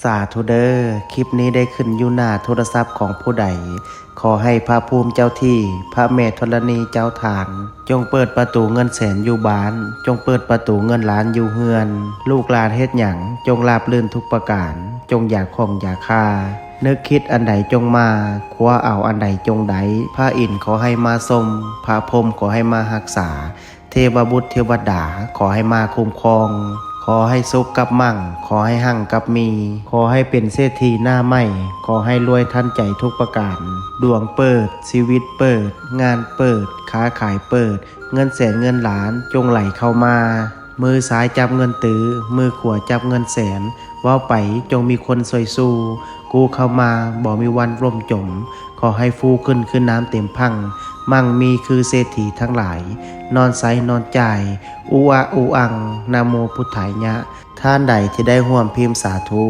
สาธุเด้อคลิปนี้ได้ขึ้นอยู่หน้าโทรศัพท์ของผู้ใดขอให้พระภูมิเจ้าที่พระแม่ธรณีเจ้าทางจงเปิดประตูเงินแสนอยู่บ้านจงเปิดประตูเงินล้านอยู่เฮือนลูกหลานเฮ็ดหยังจงราบรื่นทุกประการจงอย่าข่องอย่าฆ่านึกคิดอันใดจงมาคว้าเอาอันใดจงใดพระอินทร์ขอให้มาทรงพระพรหมขอให้มารักษาเทวบุตรเทวดาขอให้มาคุ้มครองขอให้สุขกับมั่งขอให้หั่งกับมีขอให้เป็นเศรษฐีหน้าใหม่ขอให้รวยทันใจทุกประการดวงเปิดชีวิตเปิดงานเปิดค้าขายเปิดเงินแสนเงินล้านจงไหลเข้ามามือซ้ายจับเงินตื้อมือขวาจับเงินแสนว่าไปจงมีคนซอยสู้กูเข้ามาบ่มีวันร่มจมขอให้ฟูขึ้นน้ำเต็มพังมั่งมีคือเศรษฐีทั้งหลายนอนไซนอนใจอูอะอูอังนะโมพุทธายะท่านใดที่ได้ร่วมพิมพ์สาธุ